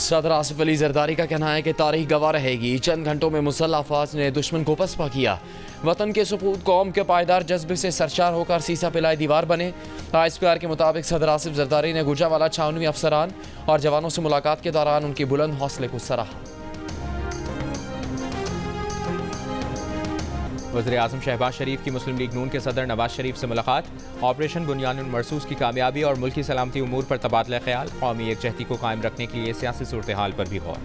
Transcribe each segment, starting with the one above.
सदर आसिफ अली जरदारी का कहना है कि तारीख गवाह रहेगी। चंद घंटों में मुसल्लह अफवाज ने दुश्मन को पसपा किया। वतन के सपूत कौम के पायदार जज्बे से सरशार होकर सीसा पिलाए दीवार बने। ISPR के मुताबिक सदर आसिफ जरदारी ने गुजरावाला 96 अफसरान और जवानों से मुलाकात के दौरान उनके बुलंद हौसले को सराहा। वज़ीर आज़म शहबाज शरीफ की मुस्लिम लीग नून के सदर नवाज शरीफ से मुलाकात। ऑपरेशन बुनियानुल मरसूस की कामयाबी और मुल्की सलामती उमूर पर तबादला ख्याल। कौमी एकजहती को कायम रखने के लिए सियासी सूरत हाल पर भी गौर।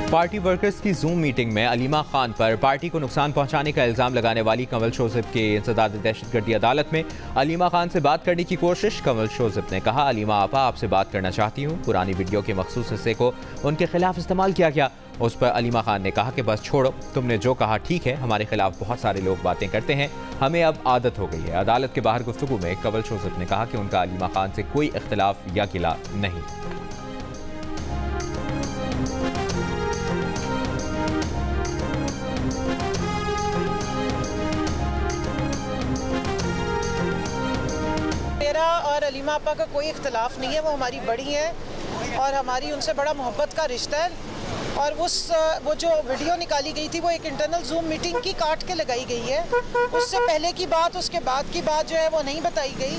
पार्टी वर्कर्स की जूम मीटिंग में अलीमा खान पर पार्टी को नुकसान पहुंचाने का इल्जाम लगाने वाली कंवल शोज़िब के इंसदाद दहशतगर्दी अदालत में अलीमा खान से बात करने की कोशिश। कंवल शोज़िब ने कहा, अलीमा आपा आपसे बात करना चाहती हूँ। पुरानी वीडियो के मखसूस हिस्से को उनके खिलाफ इस्तेमाल किया गया। उस पर अलीमा खान ने कहा कि बस छोड़ो, तुमने जो कहा ठीक है, हमारे खिलाफ बहुत सारे लोग बातें करते हैं, हमें अब आदत हो गई है। अदालत के बाहर गुफ्तगू में कंवल शोज़िब ने कहा कि उनका अलीमा खान से कोई इख्तिलाफ या गिला नहीं। मेरा और अलीमा आपा का कोई इख्तिलाफ नहीं है। वो हमारी बड़ी हैं और हमारी उनसे बड़ा मोहब्बत का रिश्ता है। और वो जो वीडियो निकाली गई थी वो एक इंटरनल जूम मीटिंग की काट के लगाई गई है। उससे पहले की बात, उसके बाद की बात जो है वो नहीं बताई गई।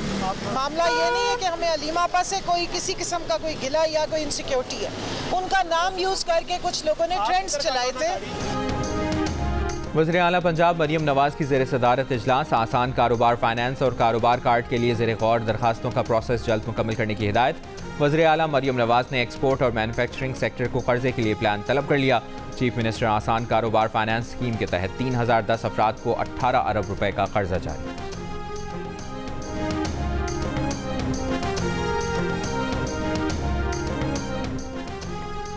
मामला ये नहीं है कि हमें अलीमा आपा से कोई किसी किस्म का कोई गिला या कोई इनसिक्योरिटी है। उनका नाम यूज़ करके कुछ लोगों ने ट्रेंड्स चलाए थे। वज़ीर आला पंजाब मरियम नवाज की ज़ेर सदारत इजलास। आसान कारोबार फाइनेंस और कारोबार कार्ड के लिए ज़ेर गौर दरखास्तों का प्रोसेस जल्द मुकम्मल करने की हिदायत। वज़ीर आला मरियम नवाज ने एक्सपोर्ट और मैन्युफैक्चरिंग सेक्टर को कर्जे के लिए प्लान तलब कर लिया। चीफ मिनिस्टर आसान कारोबार फाइनेंस स्कीम के तहत 3010 अफराद को 18 अरब रुपए का कर्जा जारी।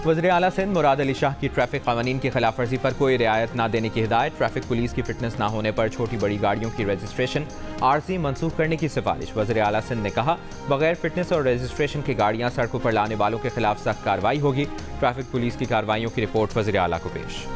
वज़ीर आला सिंध मुराद अली शाह की ट्रैफिक कानून की खिलाफ वर्जी पर कोई रियायत न देने की हिदायत। ट्रैफिक पुलिस की फिटनेस न होने पर छोटी बड़ी गाड़ियों की रजिस्ट्रेशन आरसी मनसूख करने की सिफारिश। वज़ीर आला सिंध ने कहा, बगैर फिटनेस और रजिस्ट्रेशन की गाड़ियां सड़कों पर लाने वालों के खिलाफ सख्त कार्रवाई होगी। ट्रैफिक पुलिस की कार्रवाइयों की रिपोर्ट वज़ीर आला को पेश।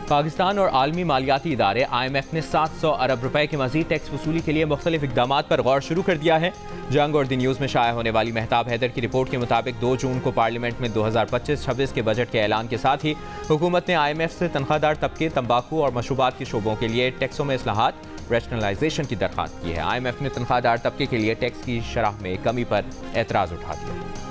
पाकिस्तान और आलमी मालियाती इदारे IMF ने 700 अरब रुपए के मजीद टैक्स वसूली के लिए मुख्तलिफ इकदाम पर गौर शुरू कर दिया है। जंग और द न्यूज़ में शाया होने वाली मेहताब हैदर की रिपोर्ट के मुताबिक 2 जून को पार्लियामेंट में 2025-26 के बजट के ऐलान के साथ ही हुकूमत ने IMF से तनख्वाहदार तबके, तंबाकू और मशरूबात के शोबों के लिए टैक्सों में इस्लाहात, रैशनलाइजेशन की दरख्वास्त की है। IMF ने तनख्वाहदार तबके के लिए टैक्स की शरह में कमी पर एतराज़ उठा दिया।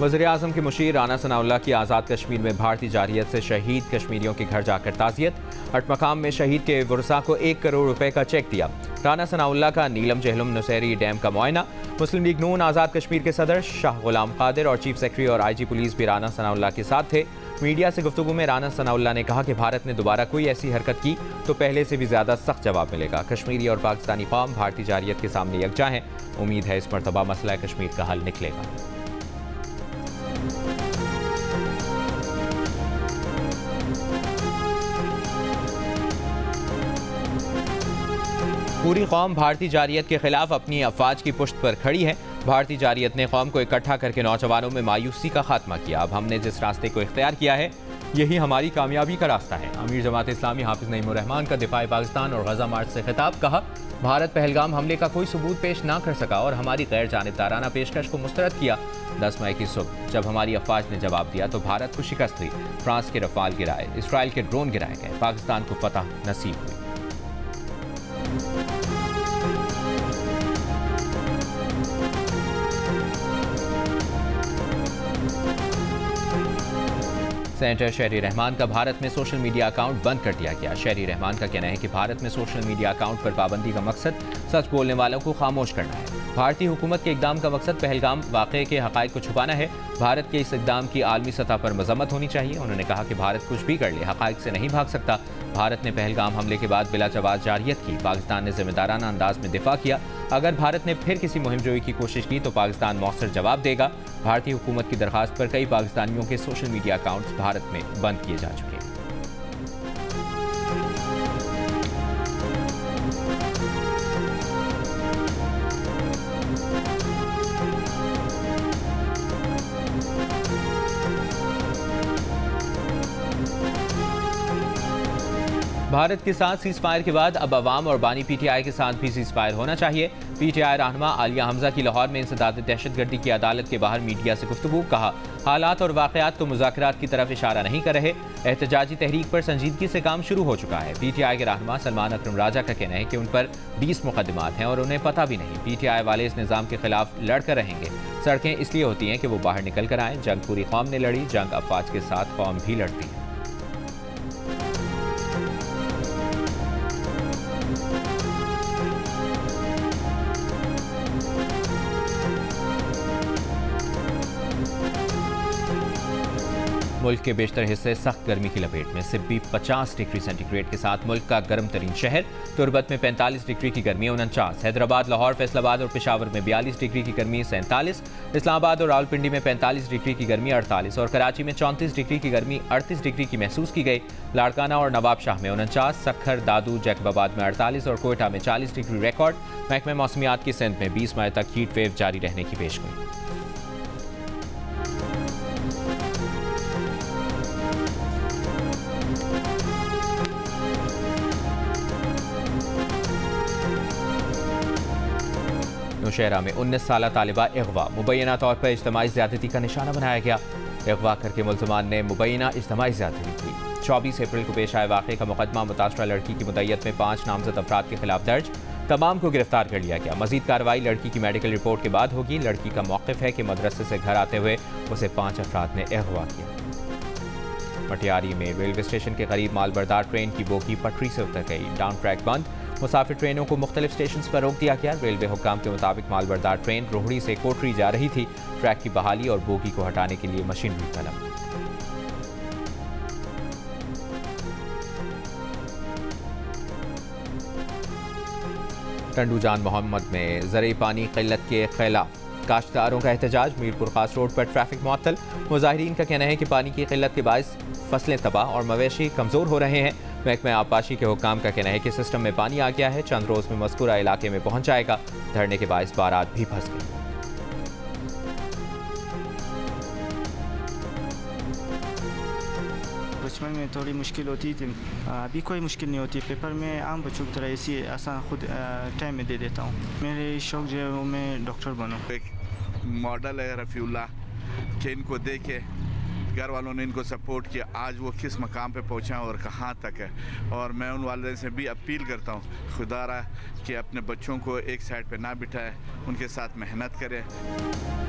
वज़ीर आज़म के मुशीर राना सनाउल्लाह की आज़ाद कश्मीर में भारतीय जारियत से शहीद कश्मीरियों के घर जाकर ताज़ियत। अटमकाम में शहीद के वरसा को 1 करोड़ रुपए का चेक दिया। राना सनाउल्लाह का नीलम जहलुम नुसैरी डैम का मुआयना। मुस्लिम लीग नून आज़ाद कश्मीर के सदर शाह गुलाम कादिर और चीफ सेक्रेटरी और IG पुलिस भी राना सनाउल्लाह के साथ थे। मीडिया से गुफ्तगू में राना सनाउल्लाह ने कहा कि भारत ने दोबारा कोई ऐसी हरकत की तो पहले से भी ज़्यादा सख्त जवाब मिलेगा। कश्मीरी और पाकिस्तानी कौम भारतीय जारियत के सामने यकजा हैं। उम्मीद है इस मरतबा मसला कश्मीर का हल निकलेगा। पूरी कौम भारतीय जारियत के खिलाफ अपनी अफवाज की पुश्त पर खड़ी है। भारतीय जारियत ने कौम को इकट्ठा करके नौजवानों में मायूसी का खात्मा किया। अब हमने जिस रास्ते को इख्तियार किया है यही हमारी कामयाबी का रास्ता है। अमीर जमात इस्लामी हाफिज नईम उर रहमान का दिफाए पाकिस्तान और गजा मार्च से खिताब। कहा, भारत पहलगाम हमले का कोई सबूत पेश ना कर सका और हमारी गैर जानिबदाराना पेशकश को मुस्तरद किया। 10 मई की सुबह जब हमारी अफवाज ने जवाब दिया तो भारत को शिकस्त हुई। फ्रांस के रफाल गिराए, इसराइल के ड्रोन गिराए गए, पाकिस्तान को फतह नसीब हुई। सेनेटर शहरी रहमान का भारत में सोशल मीडिया अकाउंट बंद कर दिया गया। शहरी रहमान का कहना है कि भारत में सोशल मीडिया अकाउंट पर पाबंदी का मकसद सच बोलने वालों को खामोश करना है। भारतीय हुकूमत के इकदाम का मकसद पहलगाम वाक़े के हक़ाइक़ को छुपाना है। भारत के इस इकदाम की आलमी सतह पर मजम्मत होनी चाहिए। उन्होंने कहा कि भारत कुछ भी कर ले, हक़ाइक़ से नहीं भाग सकता। भारत ने पहलगाम हमले के बाद बिला जवाब जारियत की। पाकिस्तान ने जिम्मेदाराना अंदाज में दिफा किया। अगर भारत ने फिर किसी मुहिम जोई की कोशिश की तो पाकिस्तान मौसर जवाब देगा। भारतीय हुकूमत की दरखास्त पर कई पाकिस्तानियों के सोशल मीडिया अकाउंट्स भारत में बंद किए जा चुके हैं। भारत के साथ सीज फायर के बाद अब अवाम और बानी पीटीआई के साथ भी सीज फायर होना चाहिए। पीटीआई रहनुमा आलिया हमजा की लाहौर में इंसदाद दहशतगर्दी की अदालत के बाहर मीडिया से गुफ्तगू। कहा, हालात और वाकयात तो मुज़ाकरात की तरफ इशारा नहीं कर रहे, एहतजाजी तहरीक पर संजीदगी से काम शुरू हो चुका है। पीटीआई के रहनुमा सलमान अकरम राजा का कहना है कि उन पर 20 मुकदमात हैं और उन्हें पता भी नहीं। पीटीआई वाले इस निज़ाम के खिलाफ लड़कर रहेंगे। सड़कें इसलिए होती हैं कि वो बाहर निकल कर आएँ। जंग पूरी कौम ने लड़ी, जंग अफवाज के साथ कौम भी लड़ती है। मुल्क के बेशतर हिस्से सख्त गर्मी की लपेट में। सिब्बी 50 डिग्री सेंटीग्रेड के साथ मुल्क का गर्म तरीन शहर। तुरबत में 45 डिग्री की गर्मी 49। हैदराबाद, लाहौर, फैसलाबाद और पेशावर में 42 डिग्री की गर्मी 47। इस्लामाबाद और रावलपिंडी में 45 डिग्री की गर्मी 48 और कराची में 34 डिग्री की गर्मी 38 डिग्री की महसूस की गई। लाड़काना और नवाबशाह में 49, सखर, दादू, जैकबाबाद में 48 और कोयटा में 40 डिग्री रिकॉर्ड। महकमे मौसमियात की सिंध में 20 मई तक हीट वेव जारी रहने की पेशगोई। नौशहरा में 19 साला तालिबा अगवा, मुबैना तौर पर इज्तमाई ज़्यादती का निशाना बनाया गया। अगवा करके मुलजमान ने मुबैना इज्तमाई ज़्यादती की। 24 अप्रैल को पेश आए वाक़े का मुकदमा मुतासरा लड़की की मुद्दत में 5 नामजद अफराद के खिलाफ दर्ज। तमाम को गिरफ्तार कर लिया गया। मजीद कार्रवाई लड़की की मेडिकल रिपोर्ट के बाद होगी। लड़की का मौक़िफ़ है कि मदरसे से घर आते हुए उसे 5 अफराद ने अगवा किया। मटियारी में रेलवे स्टेशन के करीब मालबरदार ट्रेन की बोगी पटरी से उतर गई। डाउन ट्रैक बंद। मुसाफिर ट्रेनों को मुख्तलिफ स्टेशन पर रोक दिया गया। रेलवे हुक्काम के मुताबिक मालबरदार ट्रेन रोहड़ी से कोटरी जा रही थी। ट्रैक की बहाली और बोगी को हटाने के लिए मशीनरी तलब। टंडूजान मोहम्मद में ज़रे पानी किल्लत के खिलाफ काश्तकारों का एहतजाज। मीरपुर खास रोड पर ट्रैफिक मुअत्तल। मुजाहिरीन का कहना है कि पानी की किल्लत के बायस फसलें तबाह और मवेशी कमज़ोर हो रहे हैं। महकमा आबपाशी के हुक्काम का कहना है कि सिस्टम में पानी आ गया है, चंद रोज़ में मज़कूरा इलाके में पहुँच जाएगा। धरने के बायस बारात भी फंस गई। बचपन में थोड़ी मुश्किल होती थी, अभी कोई मुश्किल नहीं होती। पेपर में आम बच्चों की तरह ऐसी आसान खुद टाइम में दे देता हूँ। मेरे शौक जो है वो मैं डॉक्टर बनूँ। एक मॉडल है रफ़ीउल्लाह कि इनको देखे घर वालों ने इनको सपोर्ट किया, आज वो किस मकाम पे पहुँचा और कहाँ तक है। और मैं उन वालिदैन से भी अपील करता हूँ खुदारा कि अपने बच्चों को एक साइड पे ना बिठाए, उनके साथ मेहनत करें।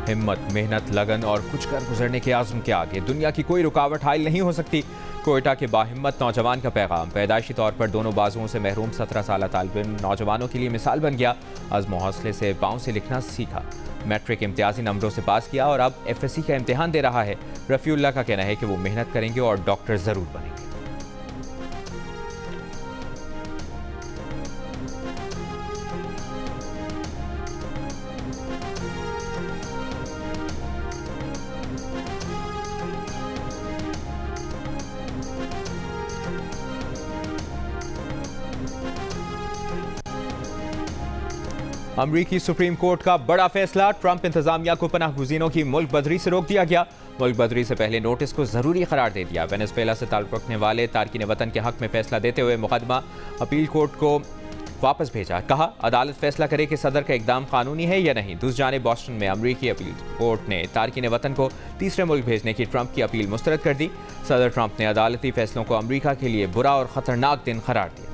हिम्मत, मेहनत, लगन और कुछ कर गुजरने के आज़म के आगे दुनिया की कोई रुकावट हायल नहीं हो सकती। कोयटा के बाहिम्मत नौजवान का पैगाम। पैदाइशी तौर पर दोनों बाजुओं से महरूम 17 साला तालिब इल्म नौजवानों के लिए मिसाल बन गया। अज़्म और हौसले से पाँव से लिखना सीखा, मैट्रिक इम्तियाजी नंबरों से पास किया और अब FSC का इम्तिहान दे रहा है। रफ़ीउल्लाह का कहना है कि वो मेहनत करेंगे और डॉक्टर ज़रूर बनेंगे। अमरीकी सुप्रीम कोर्ट का बड़ा फैसला। ट्रंप इंतजामिया को पनाह गुज़ीनों की मुल्क बदरी से रोक दिया गया। मुल्क बदरी से पहले नोटिस को ज़रूरी करार दे दिया। वेनेज़ुएला से ताल्लुक़ रखने वाले तारकीन वतन के हक़ में फैसला देते हुए मुकदमा अपील कोर्ट को वापस भेजा। कहा, अदालत फैसला करे कि सदर का इक़दाम कानूनी है या नहीं। दूसरी जानिब बॉस्टन में अमरीकी अपील कोर्ट ने तारकीन वतन को तीसरे मुल्क भेजने की ट्रंप की अपील मुस्तरद कर दी। सदर ट्रंप ने अदालती फैसलों को अमरीका के लिए बुरा और ख़तरनाक दिन करार दिया।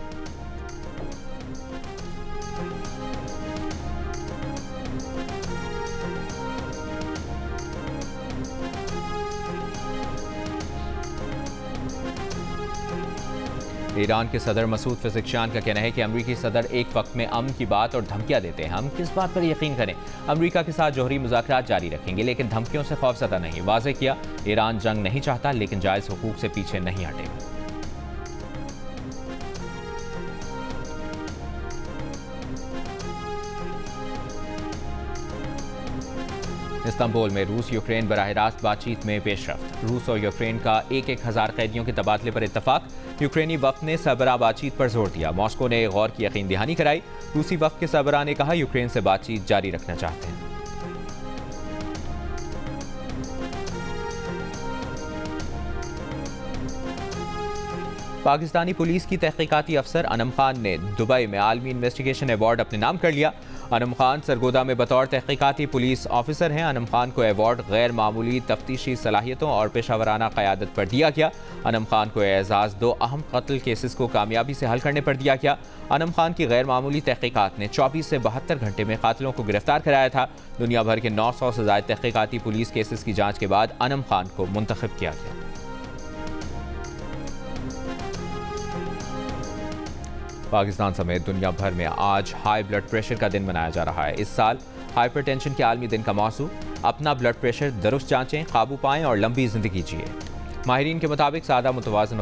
ईरान के सदर मसूद पेज़ेश्कियान का कहना है कि अमरीकी सदर एक वक्त में अमन की बात और धमकियां देते हैं। हम किस बात पर यकीन करें? अमरीका के साथ जौहरी मुज़ाकरात जारी रखेंगे लेकिन धमकियों से खौफज़दा नहीं। वाज़ेह किया, ईरान जंग नहीं चाहता लेकिन जायज़ हुकूक से पीछे नहीं हटेगा। इस्तांबुल में रूस यूक्रेन बराह रास्त बातचीत में पेशरफ्त। रूस और यूक्रेन का 1,000 कैदियों के तबादले पर इत्तफाक। यूक्रेनी वफ़द ने सरबराह बातचीत पर जोर दिया। मॉस्को ने गौर की यकीन दहानी कराई। रूसी वफ़द के सरबराह ने कहा, यूक्रेन से बातचीत जारी रखना चाहते हैं। पाकिस्तानी पुलिस की तहकीकाती अफसर अनम खान ने दुबई में आलमी इन्वेस्टिगेशन अवार्ड अपने नाम कर लिया। अनम खान सरगोदा में बतौर तहकीकाती पुलिस ऑफिसर हैं। अनम खान को अवार्ड गैर मामूली तफ्तीशी सलाहियतों और पेशावराना क़यादत पर दिया गया। अनम खान को एजाज़ 2 अहम कत्ल केसेस को कामयाबी से हल करने पर दिया गया। अनम खान की गैर मामूली तहकीकात ने 24 से 72 घंटे में कातिलों को गिरफ्तार कराया था। दुनिया भर के 900 से ज़ायद तहकीकाती पुलिस केसेस की जाँच के बाद अनम खान को मुंतखब किया गया। पाकिस्तान समेत दुनिया भर में आज हाई ब्लड प्रेशर का दिन मनाया जा रहा है। इस साल हाइपरटेंशन के आलमी दिन का मौजू अपना ब्लड प्रेशर दुरुस्त जांचें, काबू पाएं और लंबी जिंदगी जिए। माहिरीन के मुताबिक सादा मुतवाज़न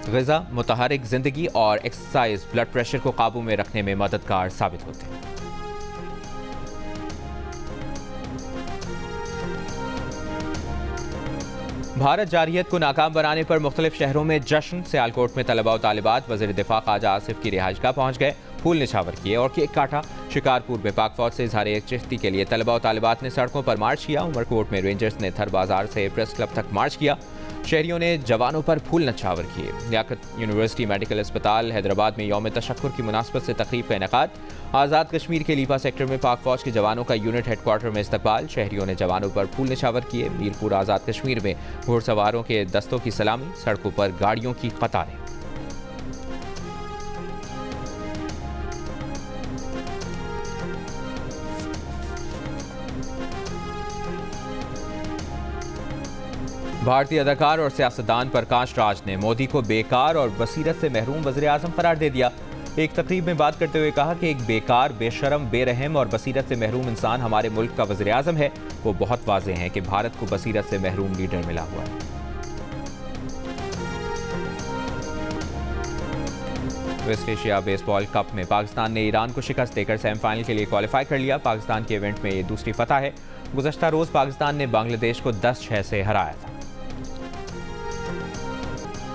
ग़िज़ा, मुतहरिक ज़िंदगी और एक्सरसाइज ब्लड प्रेशर को काबू में रखने में मददगार साबित होते हैं। भारत जारहियत को नाकाम बनाने पर मुख्तलिफ शहरों में जश्न। सियालकोट में तलबा और तालिबात वज़ीर दिफा ख्वाजा आसिफ की रिहाइशगाह पहुँच गए, फूल निछावर किए और केक काटा। शिकारपुर में पाक फौज से इजहार यकजहती के लिए तलबा और तालिबात ने सड़कों पर मार्च किया। उमरकोट में रेंजर्स ने थर बाजार से प्रेस क्लब तक मार्च किया। शहरियों ने जवानों पर फूल नछावर किए। लियाकत यूनिवर्सिटी मेडिकल अस्पताल हैदराबाद में यौम तशक्कुर की मुनासबत से तकरीब का इनेकाद। आज़ाद कश्मीर के लीपा सेक्टर में पाक फौज के जवानों का यूनिट हेडक्वार्टर में इस्तकबाल। शहरियों ने जवानों पर फूल निछावर किए। मीरपुर आज़ाद कश्मीर में घुड़सवारों के दस्तों की सलामी, सड़कों पर गाड़ियों की कतारें। भारतीय अदाकार और सियासतदान प्रकाश राज ने मोदी को बेकार और बसीरत से महरूम वज़ीर आज़म करार दे दिया। एक तकरीब में बात करते हुए कहा कि एक बेकार, बेशरम, बेरहम और बसीरत से महरूम इंसान हमारे मुल्क का वज़ीर आज़म है। वो बहुत वाज़ेह है कि भारत को बसीरत से महरूम लीडर मिला हुआ है। वेस्ट एशिया बेसबॉल कप में पाकिस्तान ने ईरान को शिकस्त देकर सेमीफाइनल के लिए क्वालिफाई कर लिया। पाकिस्तान के इवेंट में ये दूसरी फतह है। गुज़श्ता रोज़ पाकिस्तान ने बांग्लादेश को 10-6 से हराया था।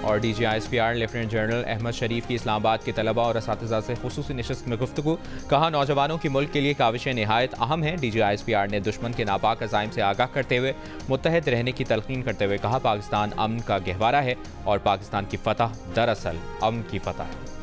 और DGISPR लेफ्टिनेंट जनरल अहमद शरीफ की इस्लामाबाद के तलबा और असातिज़ा से खुसूसी नशिस्त में गुफ्तगू। कहा, नौजवानों की मुल्क के लिए काविशें निहायत अहम हैं। DGISPR ने दुश्मन के नापाक अज़ाइम से आगाह करते हुए मुत्तहद रहने की तलकीन करते हुए कहा, पाकिस्तान अमन का गहवारा है और पाकिस्तान की फतह दरअसल अमन की फतह है।